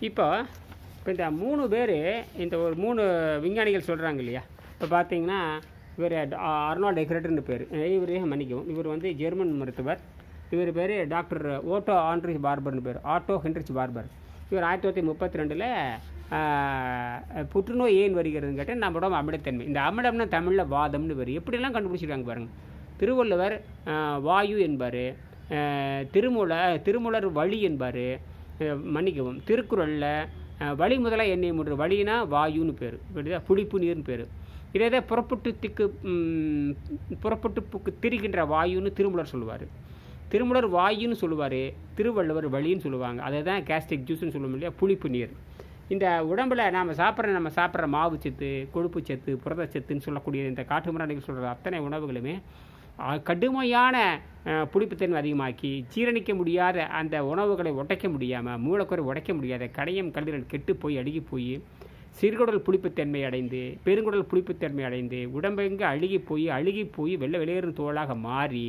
இப்போ இந்த 3 பேர் இந்த ஒரு 3 விஞ்ஞானிகள் சொல்கிறாங்க இல்லையா. இப்போ பார்த்தீங்கன்னா இவர் அர்னால்ட் எக்ரட்னு பேர், இவரே மன்னிக்கவும், இவர் வந்து ஜெர்மன் மருத்துவர். இவர் பேர் டாக்டர் ஓட்டோ ஆண்ட்ரிச் பார்பர்னு பேர், ஆட்டோ ஹென்ரிச் பார்பர். இவர் 1932 புற்றுநோய் ஏன் வருகிறதுன்னு கேட்டால் நம்ம உடம்பு அமிலத்தன்மை. இந்த அமிலம்னா தமிழில் வாதம்னு பேர். எப்படிலாம் கண்டுபிடிச்சிருக்காங்க பாருங்கள். திருவள்ளுவர் வாயு என்பார், திருமூலர் வழி என்பார், மன்னிக்கவும் திருக்குறளில் வழி முதலாக எண்ணெய் மூன்று, வழினா வாயுன்னு பேர், புளிப்பு நீர்னு பேர். இதே புறப்பட்டு திரிகின்ற வாயுன்னு திருமூலர் சொல்லுவார். திருமூலர் வாயுன்னு சொல்லுவார், திருவள்ளுவர் வழின்னு சொல்லுவாங்க. அதை தான் கேஸ்டிக் ஜூஸ்ன்னு சொல்லுவோம் இல்லையா, புளிப்பு நீர். இந்த உடம்பில் நம்ம சாப்பிட்ற மாவு சத்து, கொழுப்பு சத்து, புரதச்சத்துன்னு சொல்லக்கூடிய இந்த காட்டு மிராண்டிகள் சொல்கிற அத்தனை உணவுகளுமே கடுமையான புளிப்புத்தன்மை அதிகமாக்கி ஜீரணிக்க முடியாத அந்த உணவுகளை உடைக்க முடியாமல், மூலக்குறை உடைக்க முடியாத கடையம் கல்லீரல் கெட்டு போய் அழுகி போய் சிறுகுடல் புளிப்புத்தன்மை அடைந்து பெருங்குடல் புளிப்புத்தன்மை அடைந்து உடம்பெங்கு அழுகி போய் வெளியேறும் தோளாக மாறி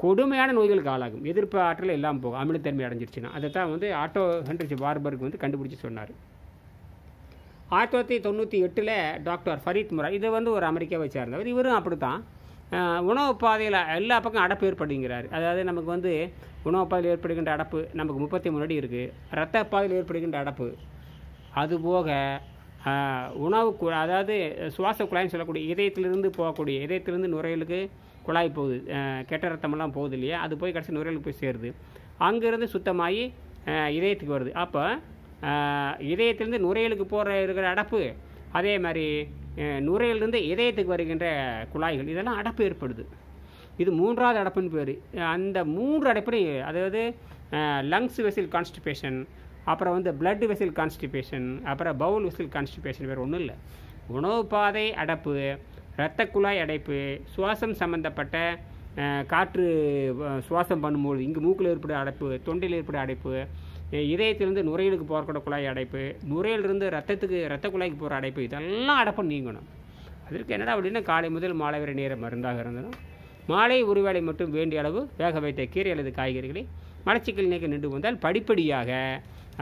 கொடுமையான நோய்களுக்கு ஆளாகும். எதிர்ப்பு ஆற்றல் எல்லாம் போகும் அமிலத்தன்மை அடைஞ்சிருச்சுன்னா. அதை தான் வந்து ஆட்டோ ஹென்ரிச் பார்பர்க் வந்து கண்டுபிடிச்சி சொன்னார். 1998 டாக்டர் ஃபரீத் முராத், இதை வந்து ஒரு அமெரிக்காவை சேர்ந்தவர். இவரும் அப்படி தான் உணவு பாதையில் எல்லா பக்கம் அடப்பு ஏற்படுங்கிறார். அதாவது நமக்கு வந்து உணவு பாதையில் ஏற்படுகின்ற அடப்பு நமக்கு 33 அடி இருக்குது. இரத்த பாதையில் ஏற்படுகின்ற அடப்பு, அதுபோக உணவு அதாவது சுவாச குழாய்னு சொல்லக்கூடிய இதயத்திலிருந்து நுரையீரலுக்கு குழாய் போகுது, கெட்ட ரத்தமெல்லாம் போகுது இல்லையா, அது போய் கடைசி நுரையீரலுக்கு போய் சேருது. அங்கேருந்து சுத்தமாகி இதயத்துக்கு வருது. அப்போ இதயத்திலேருந்து நுரையீரலுக்கு இருக்கிற அடப்பு, அதே மாதிரி நுரையிலிருந்து இதயத்துக்கு வருகின்ற குழாய்கள், இதெல்லாம் அடப்பு ஏற்படுது. இது 3வது அடப்புன்னு பேர். அந்த 3 அடைப்புலையும், அதாவது லங்ஸ் வெசில் கான்ஸ்டிபேஷன், அப்புறம் வந்து பிளட் வெசில் கான்ஸ்டிபேஷன், அப்புறம் பவுல் வெசில் கான்ஸ்டிபேஷன், வேறு ஒன்றும் இல்லை. உணவு பாதை அடைப்பு, இரத்த குழாய் அடைப்பு, சுவாசம் சம்பந்தப்பட்ட காற்று சுவாசம் பண்ணும்போது இங்கே மூக்கில் ஏற்படும் அடைப்பு, தொண்டையில் ஏற்படும் அடைப்பு, இதயத்திலிருந்து நுரையீரலுக்கு போகக்கூடிய குழாய் அடைப்பு, நுரையிலிருந்து இரத்த குழாய்க்கு போகிற அடைப்பு, இதெல்லாம் அடைப்பு நீங்கணும். அதற்கு என்னடா அப்படின்னா காலை முதல் மாலை வரை நேரம் மருந்தாக இருந்ததும் மாலை ஒரு வேளை மட்டும் வேண்டிய அளவு வேக வைத்த கீரை அல்லது காய்கறிகளை மலச்சிக்கல் நீக்க நின்று வந்தால் படிப்படியாக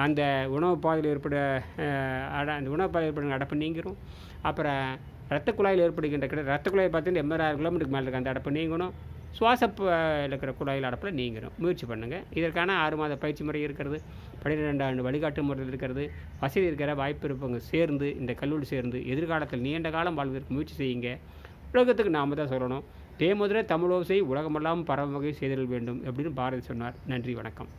அந்த உணவு பாதையில் ஏற்படும் அடைப்பு நீங்கிரும். அப்புறம் இரத்த குழாயில் ஏற்படுகின்ற இரத்த குழாயை பார்த்தீங்கன்னா 80,000 கிலோமீட்டருக்கு மேலே இருக்க அந்த அடைப்பு நீங்கணும். சுவாச இருக்கிற குழாயில் அடைப்பில் நீங்கிறோம். முயற்சி பண்ணுங்கள். இதற்கான 6 மாத பயிற்சி முறை இருக்கிறது, 12 ஆண்டு வழிகாட்டு முறையில் இருக்கிறது. வசதி இருக்கிற வாய்ப்பு இருப்பவங்க சேர்ந்து இந்த கல்லூரி சேர்ந்து எதிர்காலத்தில் நீண்ட காலம் வாழ்வதற்கு முயற்சி செய்யுங்க. உலகத்துக்கு நாம் தான் சொல்லணும், தேமுதிர தமிழோசை உலகமெல்லாம் பரவும் வகை செய்தல் வேண்டும் அப்படின்னு பாரதி சொன்னார். நன்றி, வணக்கம்.